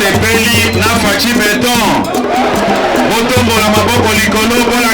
tosepeli na faci beton botombola maboko likolo mpona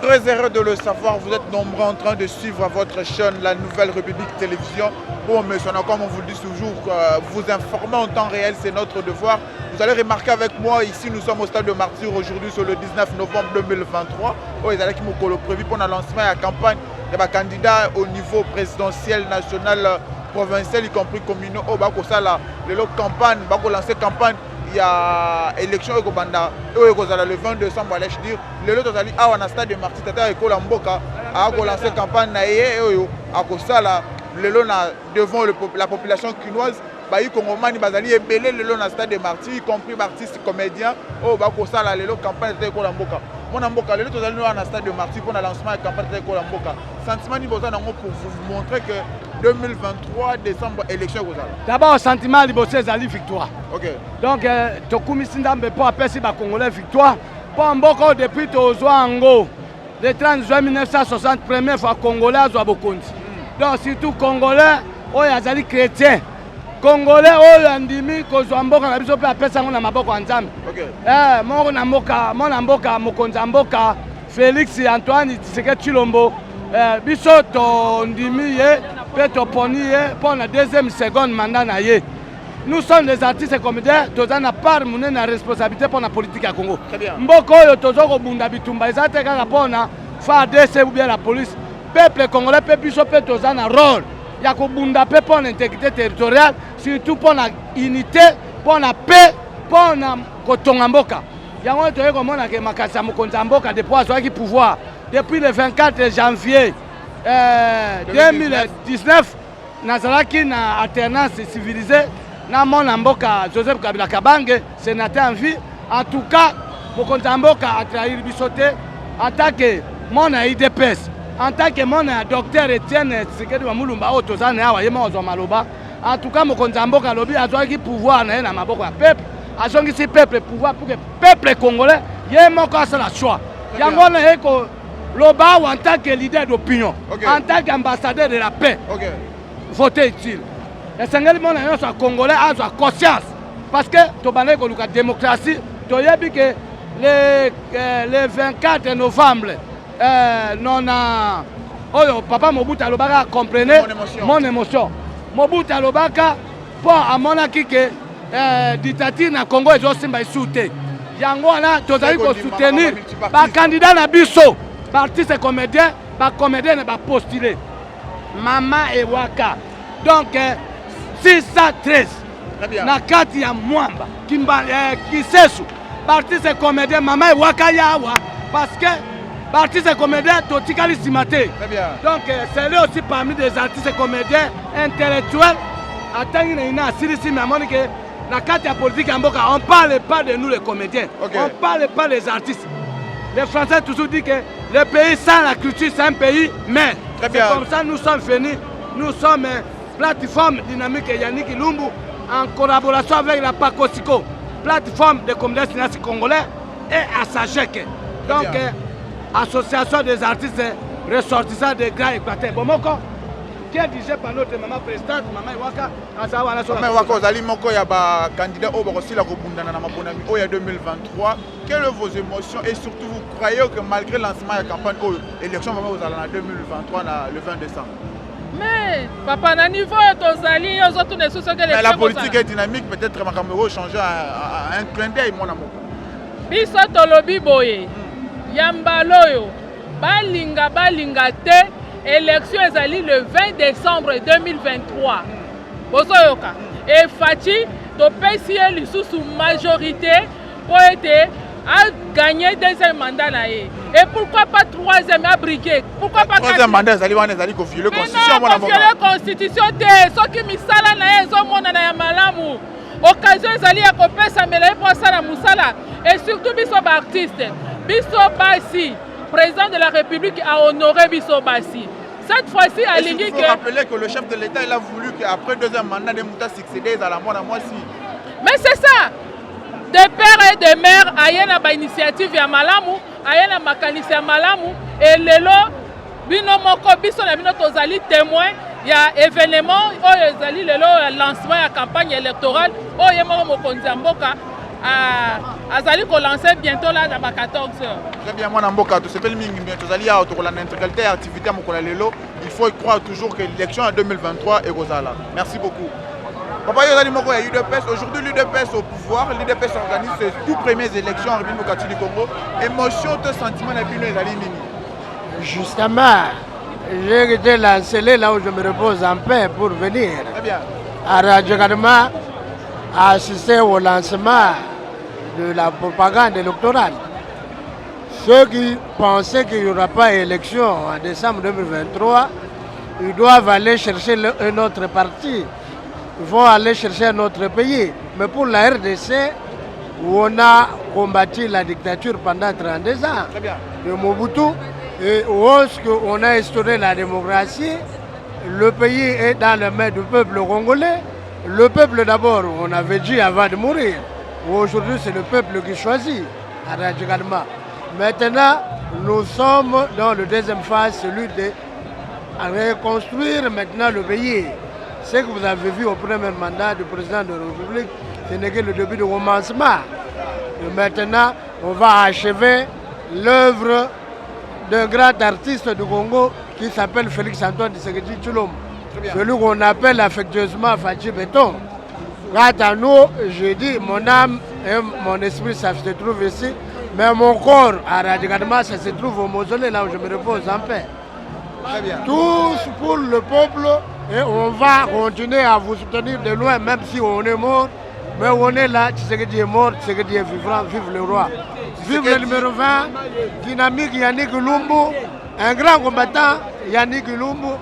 Très heureux de le savoir, vous êtes nombreux en train de suivre votre chaîne, la Nouvelle République Télévision. Bon, mais comme on vous le dit toujours, vous informer en temps réel, c'est notre devoir. Vous allez remarquer avec moi, ici nous sommes au stade de Martyr aujourd'hui sur le 19 novembre 2023. Oh, ils allaient qui m'ont prévu pour le lancement de la campagne des candidats au niveau présidentiel, national, provincial, y compris communaux. Oh, bah, ça là, les campagnes, bah, lancer campagne. Il y a élection au Banda, le 20 décembre, allez dire, le lot allé à un stade de Martyr, tata et Kolamboka, a lancé campagne naïe, à Kosala, le lot devant la population quinoise, bah, y Congomani, Bazali, et belé le lot dans stade de Martyr, y compris artistes, comédiens, oh, bah, Kosala, le lot campagne de Kolamboka. Mon amboka, le lot allé dans un stade de Martyr pour le lancement de campagne de Kolamboka. Sentiment niveau pour vous montrer que 2023 décembre élection. D'abord sentiment liboso ezali victoire. OK. Donc tokumisi ndambe po apesi ba Congolais victoire. Po mboko depuis tozwa ngo le 30 juin 1960 première fois Congolais azwa bokonzi. Donc surtout Congolais oyo azali chrétien. Congolais oyo andimi kozwa mboka na biso pe apesa ngo na maboko ya Nzambe. OK. Moko na mboka, mona mboka mokonzi mboka Félix Antoine Tshisekedi Tshilombo. Biso to ndimi ye Peto Poni pour la deuxième seconde mandat na ye. Nous sommes des artistes et comédiens, tous en a part mon responsabilité pour la politique à Congo. Très bien. Mboko yo tozoko bunda bitumba ezate kaka pona FARDC ou bien la police. Peuple congolais peut biso pe tous en a rôle. Ya ko bunda pe pour l'intégrité territoriale, surtout pour la unité, pour la paix, pour la kotonga mboka. Yango toye komona ke makasa mokonza mboka depuis azwaki pouvoir depuis le 24 janvier 2019, nazalaki na alternance civilisée na mona mboka Joseph Kabila Kabange, sénateur en vie. En tout cas, mokonzi mboka a trahi biso te en tant que mona IDPS, en tant que mona docteur Etienne Tshisekedi Mulumba oyo tozana awa yema ozwa maloba. En tout cas, mokonzi mboka lobi azwaki pouvoir na ye na maboko ya peuple, azongisi peuple pouvoir pour que peuple congolais ye moko asala choix. Yango na ye ko Loba en tant que leader d'opinion, okay, en tant qu'ambassadeur de la paix, okay, voter utile. Et c'est un Congolais a conscience. Parce que tu as la démocratie, tu as dit que le 24 novembre, non, oh, papa Mobutu Alobaka comprenait mon émotion. Mobutu Alobaka, pour à mon acquis que dictature na Congo est aussi soutenu. Yango na tu as soutenir les candidats na biso. Artistes et comédiens, comédiens ne va postuler. Maman et Waka. Donc, 613. Na kati ya Mwamba. Kisesu. Artistes et comédiens, maman et Waka yawa. Parce que, artistes et comédiens, totikali simate. Donc, c'est lui aussi parmi des artistes et comédiens intellectuels. Attendez, il y a Sirisi Mamonike. Na kati ya politique en Mboka, on ne parle pas de nous les comédiens. Okay. On ne parle pas des artistes. Les Français toujours disent que le pays sans la culture, c'est un pays, mais c'est comme ça nous sommes venus. Nous sommes plateforme dynamique Yannick Ilumbu en collaboration avec la PACOSICO, plateforme de communautés congolais et à Sachek. Donc, association des artistes ressortissants des grands équateurs. Bomoko, bien dirigé par notre maman présidente, maman Iwaka, Maman Iwaka, vous allez moko ya ba candidat au Borossi la Kobundana na Mabonami au 2023. Quelles sont vos émotions et surtout vous croyez que malgré le lancement de la campagne aux élections vous allez en 2023 le 20 décembre? Mais papa na niveau tozali aux autres ne sont que les la politique est dynamique, peut-être Makamero changer à un clin d'œil mon amour. Biso tolobi boye. Yambaloyo balinga te élection ezali le 20 décembre 2023. Bozoyoka. Et Fachi topesi lisusu majorité pour être à gagner deuxième mandat là. Et pourquoi pas troisième à briguer? Pourquoi pas troisième mandat ezali wana ezali ko violer constitution mon amour. Violer constitution te soki misala na ezo mona na ya malamu. Occasion ezali ya kopesa mela pour sala musala et surtout biso ba artiste. Biso Bassi, président de la République, a honoré Bisso Bassi. Cette fois-ci, à l'Ingue. Il faut rappeler que le chef de l'État il a voulu qu'après deuxième mandat de Mouta succéder à la moisi. Mais c'est ça. Des pères et des mères, il y a une initiative à Malamu, il y a une mécanicien à Malamu, et lelo, bino moko biso na bino tozali témoin, il y a événement, il y a lancement de la campagne électorale, il y a mokonzi mboka. Azali ko lancer bientôt là dans 14 heures. Très bien, moi Namboka, tout s'appelle Mingi, Tozali a autour de l'intégralité activité à Mokola Lelo. Il faut y croire toujours que l'élection en 2023 est Rosala. Merci beaucoup. Papa Yozali Moko, il y a l'UDPS. Aujourd'hui, l'UDPS au pouvoir. L'UDPS organise ses tout premières élections en République du Congo. Émotion, tout sentiment, et puis nous, Yozali Nini. Justement, j'ai été lancé là où je me repose en paix pour venir. Très bien. À Radio Kadima, assister au lancement de la propagande électorale. Ceux qui pensaient qu'il n'y aura pas d'élection en décembre 2023, ils doivent aller chercher un autre parti. Ils vont aller chercher un autre pays. Mais pour la RDC, où on a combattu la dictature pendant 32 ans de Mobutu, et où on a instauré la démocratie, le pays est dans les mains du peuple congolais. Le peuple d'abord, on avait dit avant de mourir. Aujourd'hui, c'est le peuple qui choisit radicalement. Maintenant, nous sommes dans le deuxième phase, celui de reconstruire maintenant le pays. Ce que vous avez vu au premier mandat du président de la République, ce n'est que le début du commencement. Et maintenant, on va achever l'œuvre d'un grand artiste du Congo qui s'appelle Félix-Antoine Tshisekedi Tshilombo. Celui qu'on appelle affectueusement Fachi Béton. Quant à nous, je dis, mon âme et mon esprit, ça se trouve ici, mais mon corps, à radicalement, ça se trouve au mausolée, là où je me repose en paix. Très bien. Tous pour le peuple, et on va continuer à vous soutenir de loin, même si on est mort, mais on est là, Tshisekedi est mort, Tshisekedi est vivant, vive le roi. Vive le numéro 20, dynamique Yannick Lumbu, un grand combattant, Yannick Lumbu.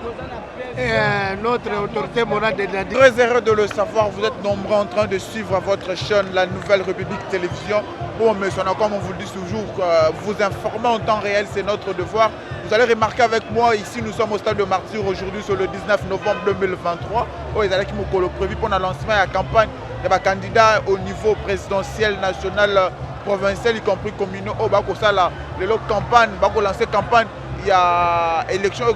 Notre autorité morale de la Très heureux de le savoir, vous êtes nombreux en train de suivre votre chaîne, la Nouvelle République Télévision. Bon, monsieur, comme on vous le dit toujours, vous informer en temps réel, c'est notre devoir. Vous allez remarquer avec moi, ici nous sommes au stade de Martyr aujourd'hui sur le 19 novembre 2023. Oh, ils allaient qui m'ont prévu pour le lancement de la campagne des candidats au niveau présidentiel, national, provincial, y compris communaux. Oh, bah, ça là, les campagnes, bah, lancer campagne. Il y a élection le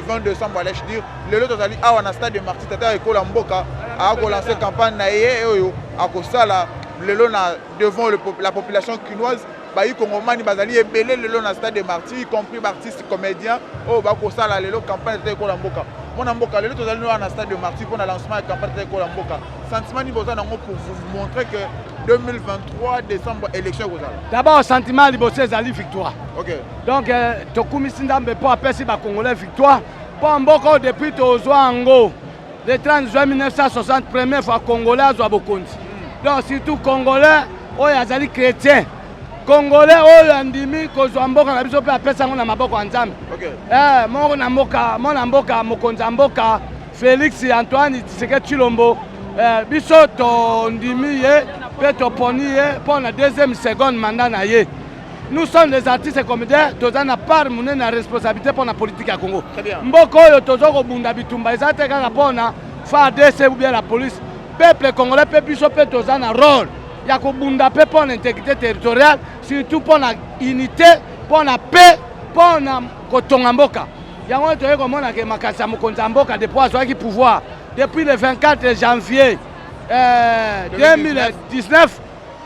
20 décembre, allez dire. Le lot tozali awa na stade de Martyr tata ekola mboka a lancé campagne na ye oyo akosala le lot na devant la population quinoise ba yi kongomani bazali ebele le lot na stade de Martyr y compris artistes comédiens o ba kosala le lot campagne tata ekola mboka mona mboka le lot tozali na stade de Martyr pour la lancement de campagne tata ekola mboka sentiment ni boza nango pour vous montrer que 2023 décembre élection kozala. D'abord sentiment liboso ezali victoire. OK. Donc tokumisi ndambe po apesi ba congolais victoire. Po mboko depuis tozwa ngo le 30 juin 1960 première fois congolais azwa bokonzi. Donc surtout congolais oyo azali chrétien. Congolais oyo andimi kozwa mboka na biso pe apesa ngo na maboko ya Nzambe. OK. Moko na mboka mokonzi mboka Félix Antoine Tshisekedi Tshilombo biso to ndimi ye pe to poni ye pour la deuxième seconde mandat na ye. Nous sommes des artistes et comédiens, tous en a part monnaie na responsabilité pour la politique à Congo. Très bien. Mboko yo tozoko bunda bitumba ezate kaka pona FARDC ou bien la police. Peuple congolais pe biso pe tous en a rôle. Ya ko bunda pe pour l'intégrité territoriale, surtout pour la unité, pour la paix, pour la kotonga mboka. yango toye komona ke makasi ya mokonzi ya mboka depuis azwaki pouvoir depuis le 24 janvier 2019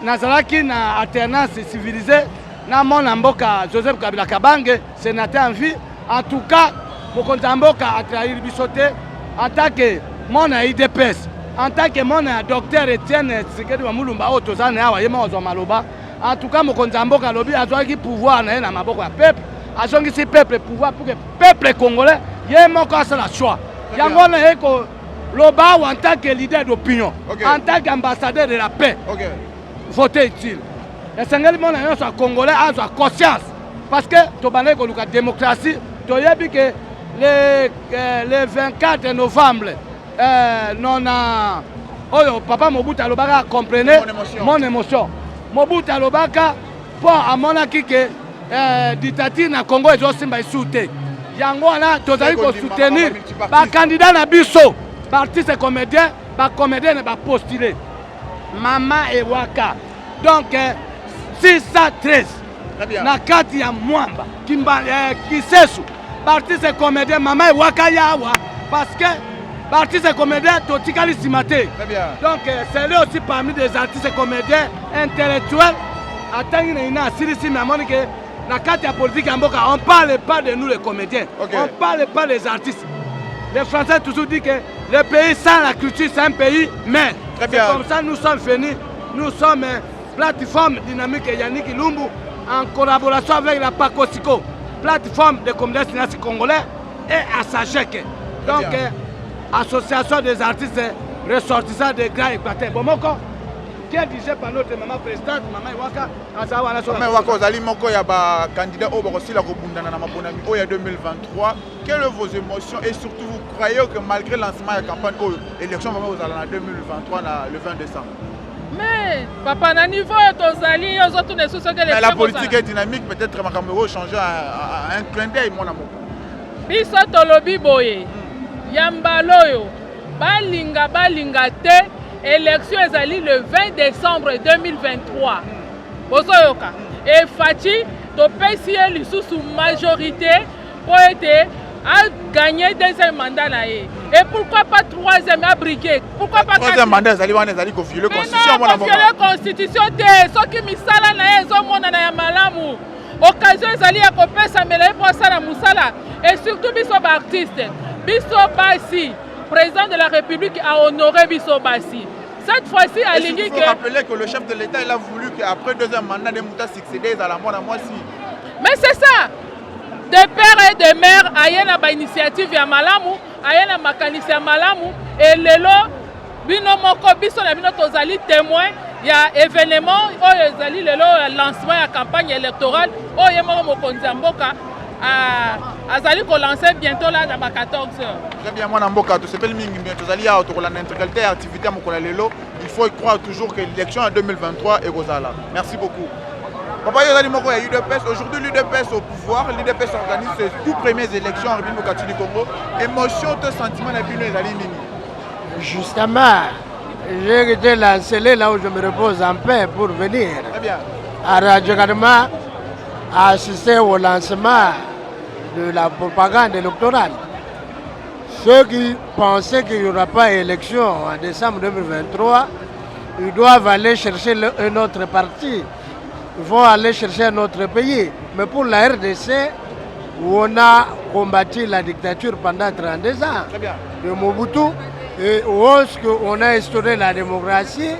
nazalaki na alternance civilisée na mona mboka Joseph Kabila Kabange sénateur en vie. En tout cas mokonzi ya mboka atrahir biso te en tant que mona IDPS, en tant que mona docteur Etienne Tshisekedi wa Mulumba oyo toza na awa ye moko azwa maloba. En tout cas mokonzi ya mboka alobi azwaki pouvoir na ye na maboko ya peuple, azongisi peuple pouvoir pour que peuple congolais ye moko asala choix yango na ye koloba en tant que leader d'opinion, en tant qu'ambassadeur de la paix, voter utile esengeli mona nyonso ya congolais azwa conscience parce que tobandaki koluka démocratie. Toyebi que le 24 novembre nona oyo papa Mobutu alobaka comprenez mon émotion. Mobutu alobaka po amonaki ke dictature na Congo ezosimba esu te. Yango wana tozali ko soutenir ba candidat na biso, ba artiste comédien, ba comédienne ba postuler. Mama Ewaka. Donc 613 na kati ya Mwamba Kisesu artiste comédien Mama Ewaka yawa parce que artiste comédien totikali simate. Donc c'est lui aussi parmi des artistes comédiens intellectuels atangi na ina sirisi na moni que na kati ya politique ya mboka on parle pas de nous les comédiens, on parle pas des artistes. Les Français toujours disent que le pays sans la culture c'est un pays mais comme ça nous sommes venus, nous sommes plateforme dynamique Yannick Lumbu en collaboration avec la Pacosico, plateforme de communauté congolais et Assachek. Donc, association des artistes ressortissants de Grand Équateur. Bomoko, qui est dirigé par notre maman présidente, Maman Ewaka, Maman Ewaka, vous allez moko ya ba candidat au Borossi la Robundana na Mabonami au 2023. Quelles sont vos émotions et surtout vous croyez que malgré le lancement de la campagne l'élection va vous aller en 2023 le 20 décembre? Mais papa na niveau tozali aux autres ne sous que la politique est dynamique, peut-être Makamero changer à un clin d'œil mon amour. Biso tolobi boye yambaloyo balinga te élection ezali le 20 décembre 2023 bozoyoka et Fachi topesi lisusu majorité pour être a gagné deuxième mandat là et pourquoi pas troisième à briguer, pourquoi pas troisième mandat ezali ko violer constitution mon amour violer constitution te soki misala na ezo mona na ya malamu occasion ezali ya kopesa mela pour sala musala et surtout biso ba artiste biso basi président de la République a honoré biso basi cette fois-ci à l'idée que. Il faut rappeler que le chef de l'État il a voulu qu'après deuxième mandat de Mouta succéder à la mort à moi si. Mais c'est ça. Des pères et des mères ayena ba initiative ya malamu ayena makanisi ya malamu et lelo bino moko biso na bino tozali témoin ya événement oyo ezali lelo lancement ya campagne électorale oyo moko mokonzi ya mboka azali ko lancer bientôt là dans 14 heures. Très bien mwana mboka to sepeli mingi bien tozali ya to la intégralité activité mokola lelo il faut croire toujours que l'élection en 2023 est rozala. Merci beaucoup. Papa Yozali Moko ya UDPS, aujourd'hui l'UDPS au pouvoir, l'UDPS organise ses tout premières élections en République du Congo. Émotion, ton sentiment na bino ezali nini? Justement, j'ai été lancé là où je me repose en paix pour venir. Très bien. À Radio Kadima, assister au lancement de la propagande électorale. Ceux qui pensaient qu'il n'y aura pas d'élection en décembre 2023, ils doivent aller chercher un autre parti. Ils vont aller chercher un autre pays. Mais pour la RDC, où on a combattu la dictature pendant 32 ans de Mobutu, et où on a instauré la démocratie,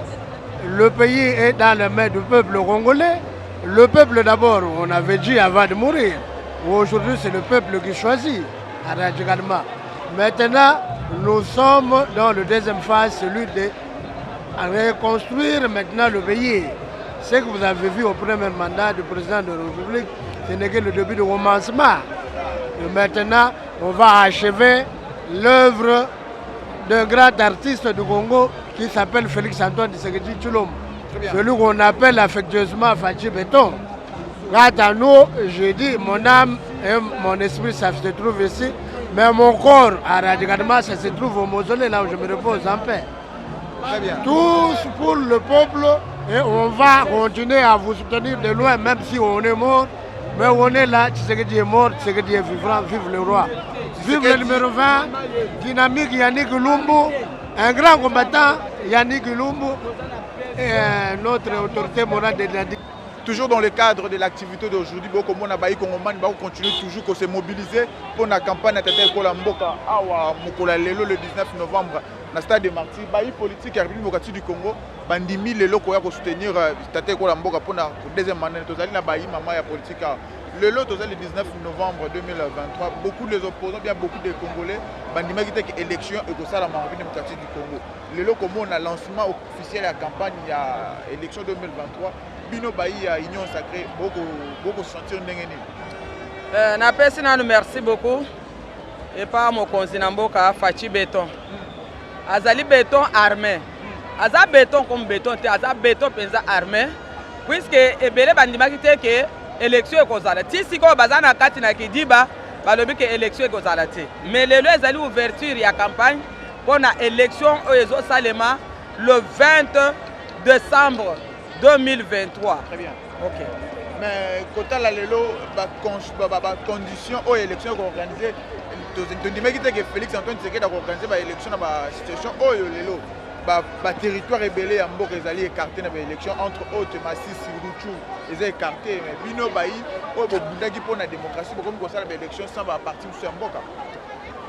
le pays est dans les mains du peuple congolais. Le peuple d'abord, on avait dit avant de mourir. Aujourd'hui, c'est le peuple qui choisit à Radjigalma. Maintenant, nous sommes dans le deuxième phase, celui de reconstruire maintenant le pays. Ce que vous avez vu au premier mandat du président de la République, ce n'est que le début du commencement. Et maintenant, on va achever l'œuvre d'un grand artiste du Congo qui s'appelle Félix Antoine Tshisekedi Tshilombo. Celui qu'on appelle affectueusement Fachi Béton. Quant à nous, je dis, mon âme et mon esprit, ça se trouve ici. Mais mon corps, à Radjigalma, ça se trouve au mausolée, là où je me repose en paix. Très bien. Tous pour le peuple. Et on va continuer à vous soutenir de loin, même si on est mort. Mais on est là, Tshisekedi est mort, Tshisekedi est vivant, vive le roi. Vive le numéro 20, dynamique Yannick Lumbu, un grand combattant, Yannick Lumbu, et notre autorité morale de l'Indique. Toujours dans le cadre de l'activité d'aujourd'hui, beaucoup de gens continuent toujours à se mobiliser pour la campagne de Kolamboka le 19 novembre dans le stade de Martyrs. Les politiques de la République démocratique du Congo bandimi les locaux pour soutenir Tate Kolamboka pour la deuxième année. Nous allons la politique. Le 19 novembre 2023, beaucoup des opposants, bien beaucoup de Congolais, bandima qui était élection et que ça la République démocratique du Congo. Le lot comme on a lancement officiel de la campagne il y a élection 2023. Bino Bayi à Union Sacrée, beaucoup sentir n'engeni. Merci beaucoup. Et pas mon conseiller Mboka Fachi Béton. Azali béton armé. Aza béton comme béton, aza béton penza armé. Puisque ebele bandima qui était que élection est causale. Si ko bazana kati na kidiba, balobi que élection est causale. Mais le lieu ezali ouverture ya campagne pour la élection au Salema le 20 décembre 2023. Très bien. Ok. Mais quand la lelo condition aux élections organisées, tu dis que Félix Antoine Tshisekedi a organisé l'élection dans la situation où lelo territoire rebelle en Mboka ezali écarté dans l'élection entre autres Masisi Ruchu ils ont écarté mais bino bayi au bundaki pour la démocratie comme ça l'élection sans parti sur Mboka.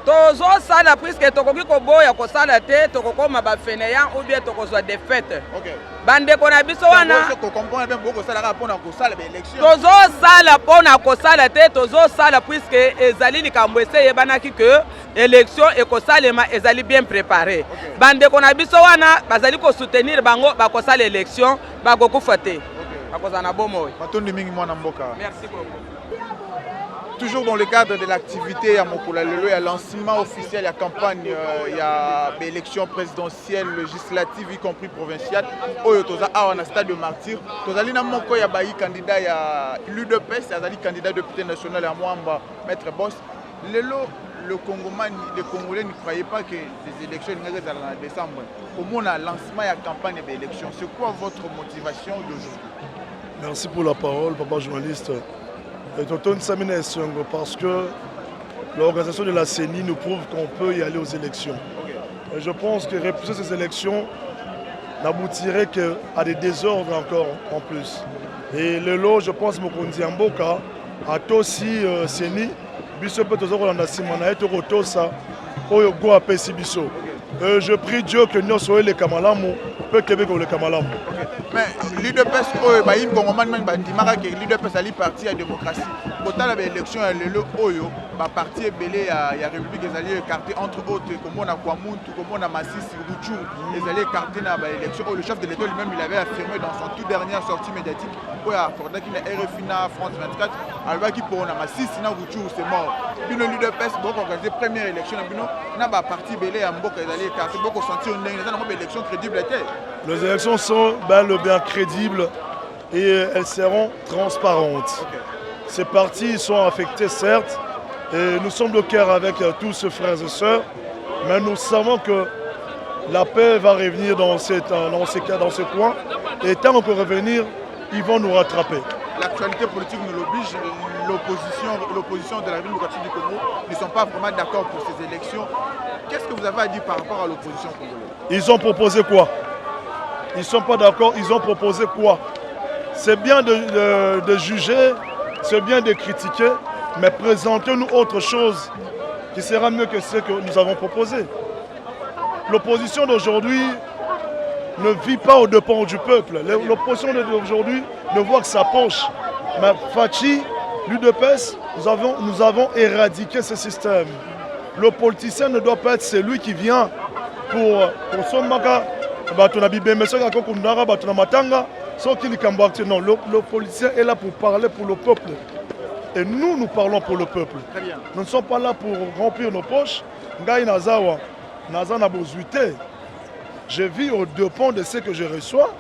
Tozo sala puisque tokoki koboya kosala te tokokoma ba fainéant ou bien tokozwa défaite. OK. Bande kona biso wana ko comprendre bien boko sala rapona kosala ba élection. Tozo sala pona kosala te tozo sala puisque ezali likambo ese yebanaki que élection ekosalema ezali bien préparé. Okay. Bande kona biso wana bazali ko soutenir bango ba kosala élection ba kokufa te. Bakozana bomo. Matondi mingi mwana mboka. Merci beaucoup. Toujours dans le cadre de l'activité à Mokula Lelo, il y a lancement officiel, il y a campagne, il y a élection présidentielle, législative, y compris provinciale. Oyo toza a un stade de Martyrs. Tozali na moko ya bayi candidat ya l'UDPS, azali candidat député national à Mwamba, Maître Boss. Lelo, les Congolais ne croyaient pas que les élections seraient en décembre. Comment on a lancement et la campagne d'élection? C'est quoi votre motivation d'aujourd'hui? Merci pour la parole, papa journaliste. Parce que l'organisation de la CENI nous prouve qu'on peut y aller aux élections. Et je pense que repousser ces élections n'aboutirait qu'à des désordres encore en plus. Et le lot, je pense, Mokondi Mboka a aussi CENI, Biso peut toujours en Simana et Torotosa, Oyogo a Pessibiso. Je prie Dieu que nous soyons les Kamalamu, peu Québec ou les Kamalamu. Mais l'UDPS, l'UDPS a parti à la démocratie. Quand il y a l'élection, le parti est belé à la République, ils allaient écarter entre autres, comme on a Kwamuntu, comme on a Massis, Ruchu, ils allaient écarter dans l'élection. Le chef de l'État lui-même, il avait affirmé dans son toute dernière sortie médiatique, qu'il a accordé qu'il y a RFI, France 24, alors qu'il pour Massis, Ruchu, c'est mort. Puis l'UDPS, donc organisé première élection, il y a parti belé à Mboka, ils allaient écarter, beaucoup sentir une élection crédible. Les élections sont bel et bien crédibles et elles seront transparentes. Okay. Ces partis sont affectés certes et nous sommes au cœur avec tous ces frères et sœurs, mais nous savons que la paix va revenir dans ce coin et tant qu'on peut revenir, ils vont nous rattraper. L'actualité politique nous l'oblige, l'opposition de la République démocratique du Congo ne sont pas vraiment d'accord pour ces élections. Qu'est-ce que vous avez à dire par rapport à l'opposition congolaise? Ils ont proposé quoi? Ils ne sont pas d'accord, ils ont proposé quoi? C'est bien de juger, c'est bien de critiquer, mais présentez-nous autre chose qui sera mieux que ce que nous avons proposé. L'opposition d'aujourd'hui ne vit pas au dépens du peuple. L'opposition d'aujourd'hui ne voit que sa poche. Mais Fachi, l'UDPS, nous avons éradiqué ce système. Le politicien ne doit pas être celui qui vient pour son maga. Non, le politicien est là pour parler pour le peuple. Et nous parlons pour le peuple. Nous ne sommes pas là pour remplir nos poches. Je vis au dépens de ce que je reçois.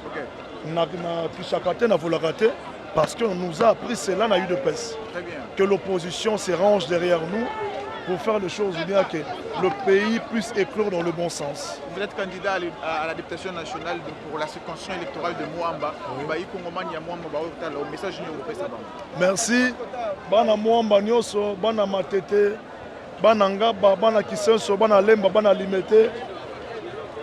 Parce qu'on nous a appris cela dans l'UDPS. Que l'opposition se range derrière nous pour faire les choses bien que le pays puisse éclore dans le bon sens. Vous êtes candidat à la députation nationale pour la circonscription électorale de Moamba. Message merci. Bana Moamba Nyoso, Bana Matete, Bana Ngaba, Bana Kisenso, Bana Lemba, Bana Limete.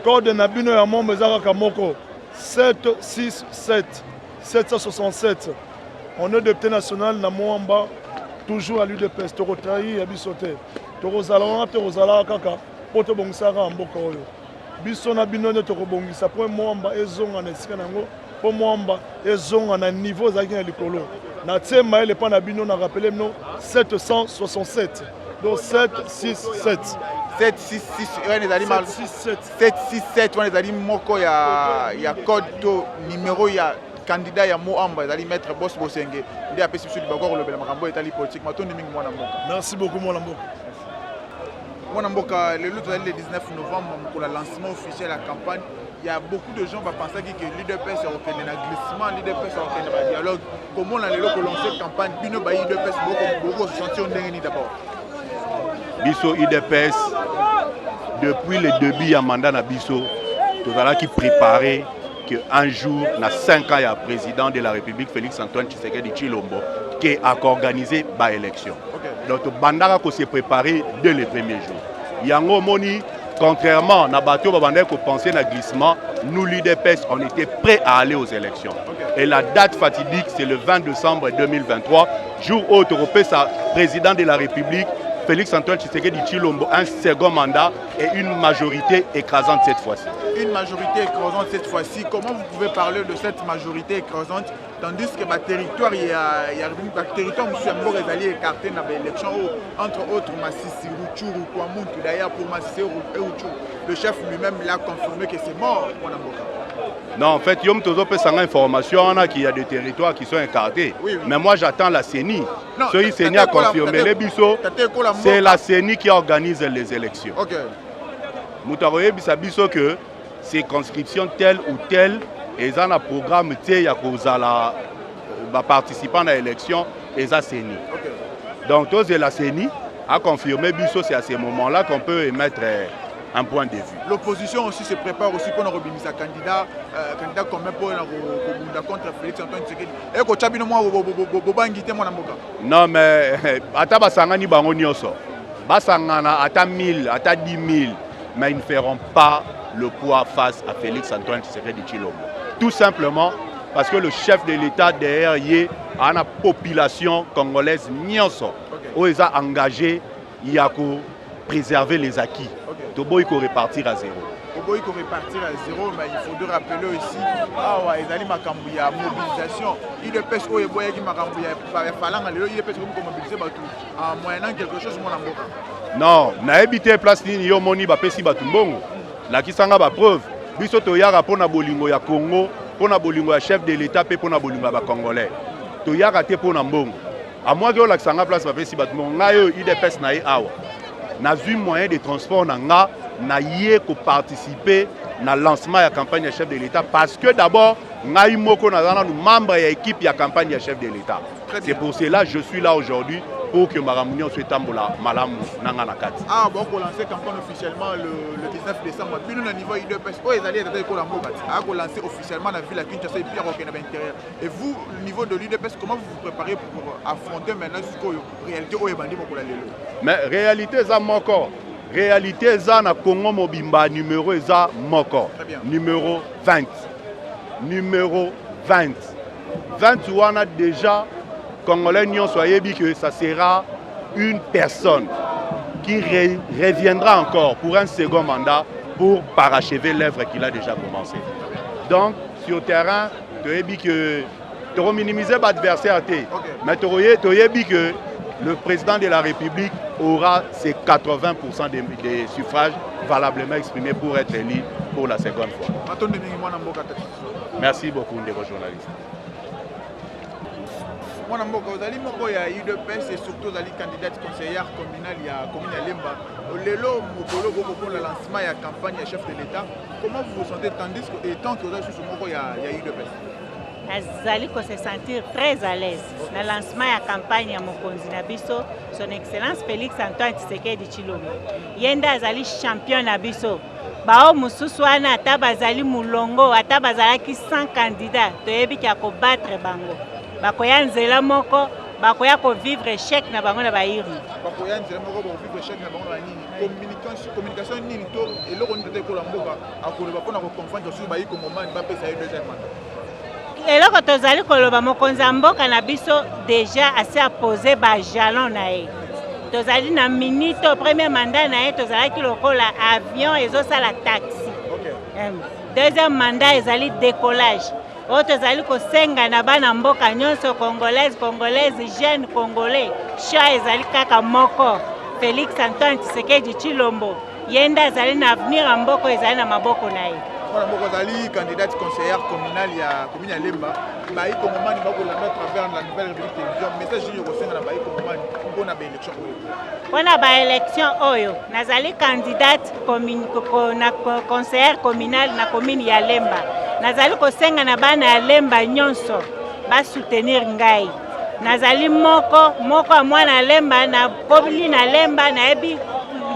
Code Nabino ya Moamba Zaka Moko 767 767. On est député national na Moamba, toujours à l'UDPS. Toro trahi ya bisote. Toro zalana te ozala kaka poto bongsaka mboka oyo. Biso na bino ne toro bongisa po Moamba ezonga na esika nango, po Moamba ezonga na niveau za kina likolo. Na tsema ele pa na bino na rappeler no 767. Donc 767. 767 wana ezali moko ya code to numéro ya candidat ya Moamba ezali maître Boss Bosenge nde apesi biso libako kolobela makambo etali politique matondi mingi mwana mboka. Merci beaucoup mwana mboka. Mwana mboka lelo tozali le 19 novembre pour le lancement officiel de la campagne. Il y a beaucoup de gens qui pensaient que l'UDPS est au glissement, l'UDPS est au dialogue. Comment on a lancé la campagne, Bino Bayi UDPS beaucoup se sentir d'abord. Biso UDPS depuis le début du mandat na biso tozala qui préparer que un jour na 5 ans il y a président de la République Félix Antoine Tshisekedi Tshilombo qui a organisé ba élection. Donc bandara ko se préparer dès les premiers jours. Yango moni contrairement à Bato Babandé qui pensait à glissement, nous l'UDPS on était prêts à aller aux élections. Et la date fatidique c'est le 20 décembre 2023, jour où Européen président de la République Félix Antoine Tshisekedi Tshilombo un second mandat et une majorité écrasante cette fois-ci. Une majorité écrasante cette fois-ci. Comment vous pouvez parler de cette majorité écrasante tandis que le territoire, il y a un territoire où il est écarté dans l'élection, entre autres Massissi, Rutshuru, Kwamuntu. D'ailleurs, pour Massissi et Rutshuru, le chef lui-même l'a confirmé que c'est mort. Non, en fait, il y a une information qu'il y a des territoires qui sont écartés. Oui. Mais moi, j'attends la CENI. Ce qui CENI a confirmé les bisous, c'est la CENI qui organise les élections. Ok. Moutaroye bisabiso que c'est conscription telle ou telle et ils ont un programme il y a participant à l'élection et ça CENI. Donc tous la CENI a confirmé biso c'est à ce moment-là qu'on peut émettre un point de vue. L'opposition aussi se prépare aussi pour nous sa candidat comme pour contre Félix Antoine Tshisekedi. Et ko chabino moi bobangité mon amboka. Non mais ata basangani bango nyonso. Basangana ata 1000, ata 10 000 mais ils ne feront pas le poids face à Félix Antoine Tshisekedi Tshilombo. Tout simplement parce que le chef de l'État derrière y a une population congolaise nyonso où ils ont engagé il y a que préserver les acquis. Tobo il faut repartir à zéro. Tobo il faut repartir à zéro, mais il faut rappeler aussi ils ont une mobilisation. Il dépêche où il y a une mobilisation en moyennant quelque chose mon amboka. Non, na habité place ni yo moni ba pesi batumbongo. La kisanga ba preuve. Biso to yara pona bolingo ya Congo, pona bolingo ya chef de l'État pe pona bolingo ba congolais. To yara te pona mbongo. À moi que la kisanga place ba pesi batumbongo ngayo IDPS na awa. Na vu moyen de transport na yé ko participer na lancement ya campagne ya chef de l'État parce que d'abord ngai moko na zana nous membre ya équipe ya campagne ya chef de l'État. C'est pour cela que je suis là aujourd'hui pour que Maramounion soit tambola malamu nanga nakati. Ah bon qu'on lancer campagne officiellement le 19 décembre. Puis nous au niveau IDPS, ils allaient être ko la mbokati. Ah qu'on lancer officiellement la ville à Kinshasa et puis à l'intérieur. Et vous au niveau de l'IDPS, comment vous vous préparez pour affronter maintenant ce réalité au ebandi moko la lelo? Mais réalité ça moko. Réalité ça na Congo mobimba numéro ça moko. Numéro 20. Numéro 20. 20 on a déjà Congolais n'y soyez dit que ça sera une personne qui reviendra encore pour un second mandat pour parachever l'œuvre qu'il a déjà commencé. Donc, sur le terrain, tu as dit que tu as minimisé l'adversaire, mais tu as dit que le président de la République aura ses 80% des suffrages valablement exprimés pour être élu pour la seconde fois. Merci beaucoup, les journalistes. Mon amboka ozali moko ya UDPS et surtout ozali candidate conseillère communale ya commune ya Lemba. Lelo mokolo boko pour le lancement ya campagne ya chef de l'État. Comment vous vous sentez tandis que étant que ozali sous moko ya UDPS? azali ko se sentir très à l'aise na lancement ya campagne ya mokonzi na biso son excellence Félix Antoine Tshisekedi Tshilombo yenda azali champion na biso bao mususu wana ata bazali mulongo ata bazalaki 100 candidats toyebi ki akobattre bango bakoya nzela moko bakoya ko vivre échec na bango na bairme bakoya nzela moko ko vivre échec na bango na nini communication nini to eloko nini tete ko la mboka akoloba pona ko confondre sur bayi ko moment ba pesa yo deuxième mandat eloko tozali koloba mokonzi ya mboka na biso déjà assez apposé ba jalon na ye tozali na minute au premier mandat na ye tozalaki lokola avion ezosala taxi deuxième mandat ezali décollage oyo tozali kosenga na bana mboka nyonso congolaise jeune congolais choix ezali kaka moko Félix Antoine Tshisekedi Tshilombo yenda azali na avenir ya mboka ezali na maboko na ye Mwana moko azali candidate conseillère communale ya commune ya Lemba bayi kongomani bakolanda travers la nouvelle république télévision message nini okosenga na bayi kongomani mpona baélection oyo mpona baélection oyo nazali candidate na conseillère communale na commune ya Lemba nazali kosenga na bana ya Lemba nyonso basoutenir ngai nazali moko ya mwana Lemba na kobili na Lemba nayebi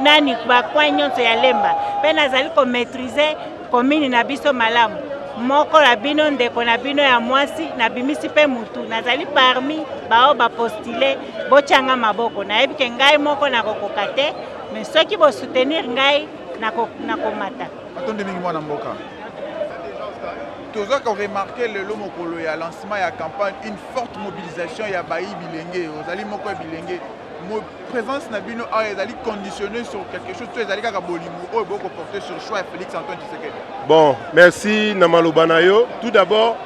nani bakwa nyonso ya Lemba mpe nazali komaîtriser commune na biso malamu moko la bino ndeko na bino ya mwasi na bimisi pe mutu nazali parmi bao bapostule bochanga maboko nayebi ke ngai moko na kokoka te mais soki bo soutenir ngai na komata atonde mingi mwana mboka toza ko remarquer le mokolo ya lancement ya campagne une forte mobilisation ya bayi bilenge ozali moko ya bilenge mo présence na bino a ezali conditionné sur quelque chose to ezali kaka bolingo oyo boko porter sur choix Félix Antoine Tshisekedi. Bon, merci na maloba na yo. Tout d'abord,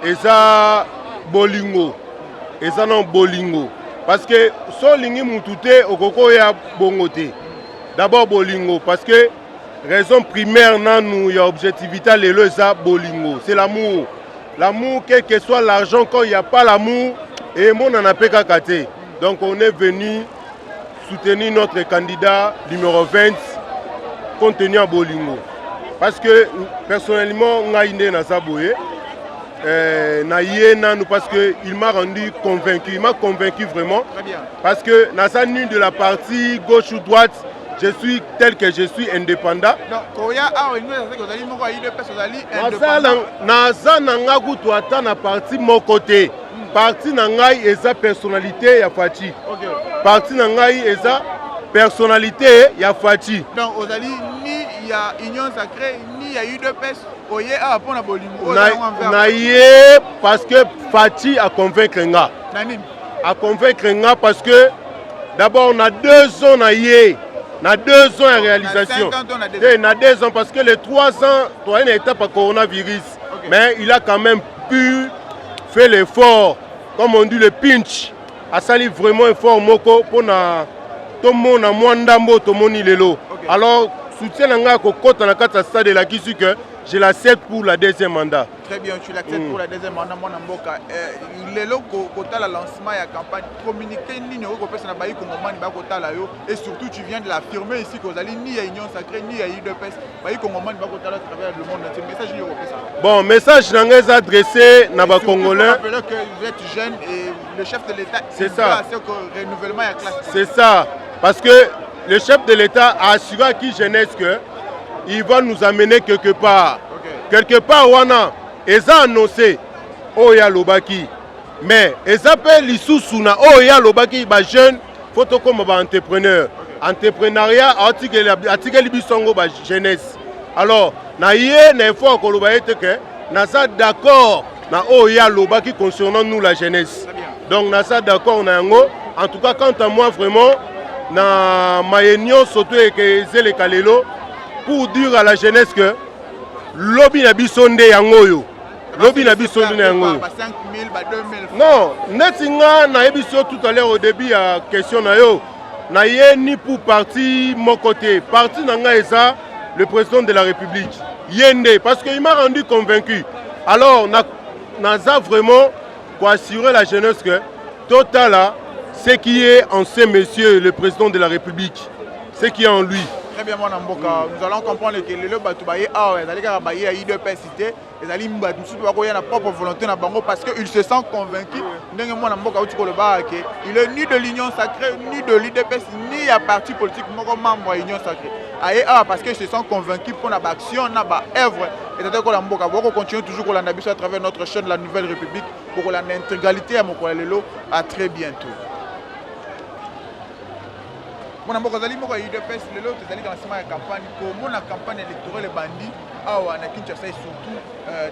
eza bolingo. Eza non bolingo parce que so lingi mutute okoko ya bongote. D'abord bolingo parce que raison primaire na nous ya objectivité lelo eza bolingo, c'est l'amour. L'amour quel que soit l'argent quand il y a pas l'amour et mon en a pas kate. Donc on est venu soutenir notre candidat numéro 20 compte tenu à Bolingo. Parce que personnellement, parce qu'il m'a rendu convaincu. Il m'a convaincu vraiment. Parce que dans sa nuit de la partie gauche ou droite, je suis tel que je suis indépendant. Parti mon côté. Parti nangai eza personnalité ya Fachi. Okay. Parti nangai eza personnalité ya Fachi. Donc ozali ni ya union sacrée ni ya UDPS oye a pona bolingo. Na ye parce que Fachi a convaincre nga. Nani? A convaincre nga parce que d'abord on a 2 ans na ye. Na 2 ans en réalisation. Na 2 ans parce que les 3 ans toi une étape à coronavirus. Okay. Mais il a quand même pu fait l'effort, comme on dit le pinch, a sali vraiment effort moko pour na tout le monde a moins d'ambo tout le monde lelo. Alors soutien nanga ko kota na kata stade la kisu que je l'accepte pour la deuxième mandat. Très bien, tu l'acceptes pour la deuxième mandat mon mboka. Lelo kota la lancement ya campagne communiquer ni ko pesa na bayi ko ngomani ba kota la yo et surtout tu viens de l'affirmer ici que Ozali ni ya union sacrée ni ya UDPS bayi ko ngomani ba kota la travers le monde entier. Message ni ko pesa. Bon, message nanga adressé na ba congolais. Rappelez que vous êtes jeune et le chef de l'État c'est ça. Renouvellement ya classe. C'est ça parce que le chef de l'État a assuré à qui jeunesse que il va nous amener quelque part. Okay. Quelque part wana eza annoncé oya lobaki mais eza pe lisusu na oya lobaki ba jeune photo comme ba entrepreneur. Okay. Entrepreneuriat article bisongo ba jeunesse. Alors na yé na effort ko loba ete que na ça d'accord na oya lobaki concernant nous la jeunesse. Donc na ça d'accord na yango. En tout cas quant à moi vraiment na mayenyo surtout et que zele kalelo pour dire à la jeunesse que lobby na bisonde yangoyo lobby na bisonde yangoyo 5000 ba 2000 non netinga na ebiso tout à l'heure au début à question na yo na ye ni pour parti mon côté parti nanga eza le président de la République yende parce que il m'a rendu convaincu alors naza vraiment pour assurer la jeunesse que total là ce qui est en ce monsieur le président de la République ce qui est en lui Très bien, mon amboka. Nous allons comprendre que le Batoubaye, a eu deux cité. Les alliés ont la propre volonté parce qu'ils se sentent convaincus. Il est ni de l'Union sacrée, ni de l'IDPS, ni à parti politique, membre de l'Union sacrée. Parce qu'ils se sentent convaincus pour notre action, notre œuvre. Et c'est que l'amboka va continuer toujours à travers notre chaîne La Nouvelle République pour l'intégralité à Mokolelo. À très bientôt. Mon amboka zali moko UDPS lelo tezali dans la campagne pour la campagne électorale bandi awa na Kinshasa surtout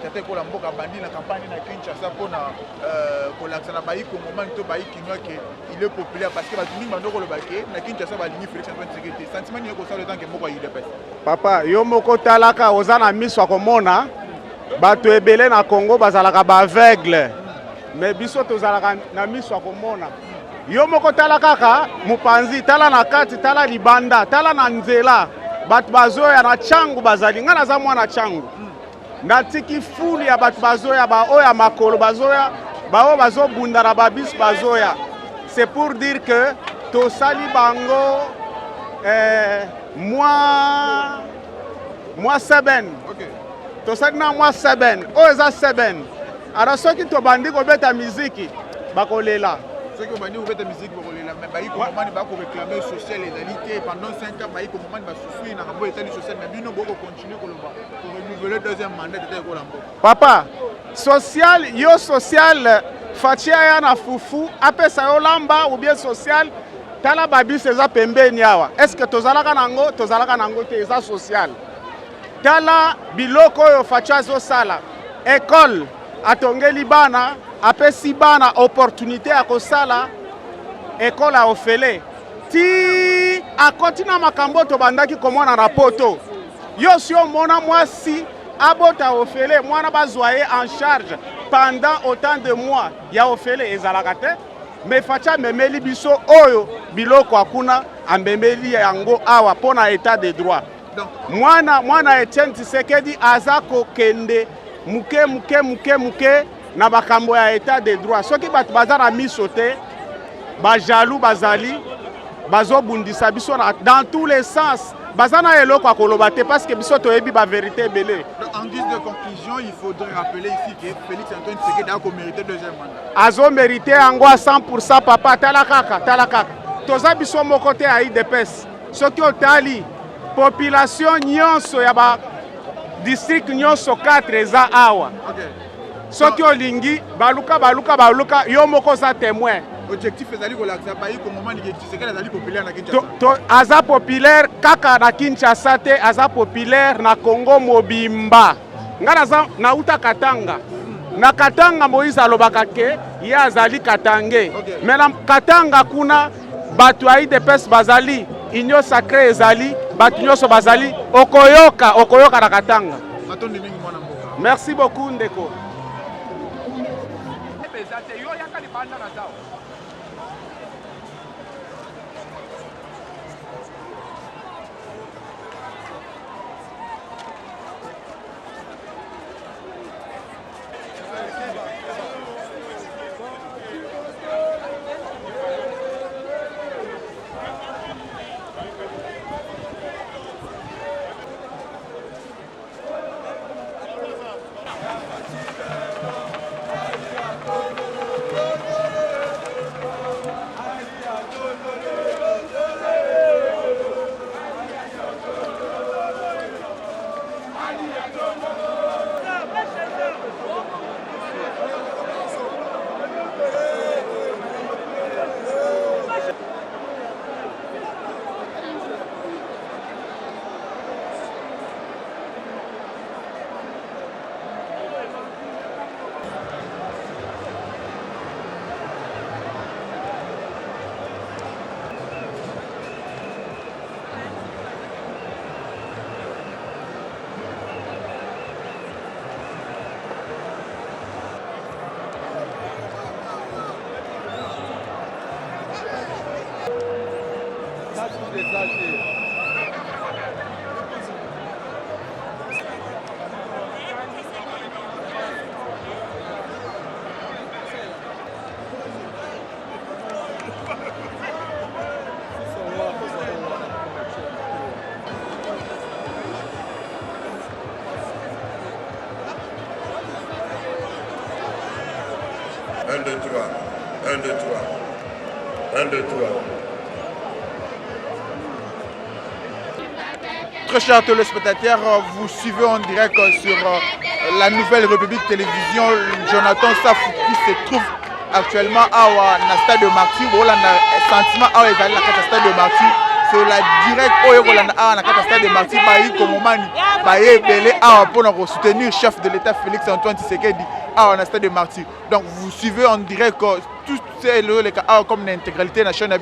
tata ko la mboka bandi na campagne na Kinshasa pour na pour l'accent na bayi ko moment to bayi kinwa que il est populaire parce que batuni bandoko le baké na Kinshasa ba ligne Félix Antoine Tshisekedi sentiment ni ko ça le temps que moko UDPS papa yo moko talaka ozana miso komona bato ebele na Congo bazalaka ba aveugle mais biso tozalaka na miso komona yo moko tala kaka mupanzi tala na kati tala libanda tala na nzela batu bazoya na changu bazali nga naza mwana changu natiki fuli ya batu bazoya ba oya makolo bazoya bao bazobunda na babis bazoya. C'est pour dire que tosali bango moi seben tosali na moi seben oyo eza seben alors soki tobandi kobeta miziki bakolela. Ceux qui ont banni la musique pour les mais baï comment va réclamer social égalité pendant 5 ans baï comment va souffrir dans le état social mais nous beaucoup continuer pour renouveler deuxième mandat de Colambo. Papa social yo social fatia ya na fufu apesa yo lamba ou bien social tala babi seza pembeni awa est-ce que tozalaka nango te eza social tala biloko yo fatia zo sala école atongeli bana apesi bana opportunité à kosala école a ofele ti akotina makambo to bandaki komona na poto yo sio mona mwasi abota ofele mwana bazwaye en charge pendant autant de mois ya ofele ezalaka te mais facha memeli biso oyo biloko akuna ambemeli yango awa pona état de droit mwana Etienne Tshisekedi aza kokende muke na bakambo ya état de droit soki bato baza na miso te bajalou bazali bazobundisa biso dans tous les sens baza na eloko akoloba te parce que biso toyebi ba vérité belé. En guise de conclusion, il faudrait rappeler ici que Félix Antoine Tshisekedi a mérité deuxième mandat. Azo mérité yango à 100% papa talakaka toza biso moko te ya IDPS soki otali population nyonso ya ba district nyonso 4 eza awa. Soki olingi baluka yo moko za témoin. Objectif ezali ko laksa bayi ko moment ni Tshisekedi azali populaire na Kinshasa. To aza populaire kaka na Kinshasa te aza populaire na Congo mobimba. Ngana na uta Katanga. Na Katanga Moïse alobaka ke ya azali Katange. Mais na Katanga kuna batu ya IDPS bazali Union sacrée ezali batu nyonso bazali okoyoka na Katanga. Merci beaucoup ndeko. Yo yaka ni banda na zao. 2, 3. 1, 2, 3. 1, 2, 3. Très chers téléspectateurs, vous suivez en direct sur la Nouvelle République Télévision Jonathan Safou qui se trouve actuellement à la stade de Marty. Voilà un sentiment à la stade de Marty. C'est la directe à la stade de Marty. Pour soutenir le chef de l'État Félix Antoine Tshisekedi à la stade de Marty. Donc vous suivez en direct tout les cas comme l'intégralité nationale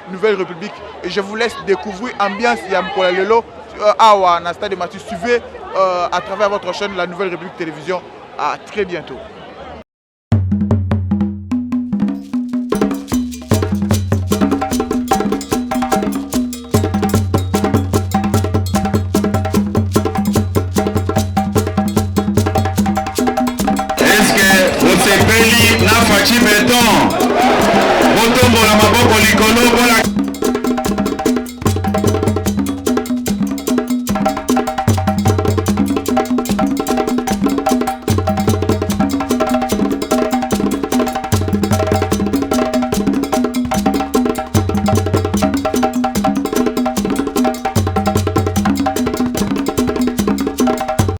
Nouvelle République. Et je vous laisse découvrir l'ambiance Yamkola Lelo à la stade de Marty. Suivez à travers votre chaîne la Nouvelle République Télévision. À très bientôt.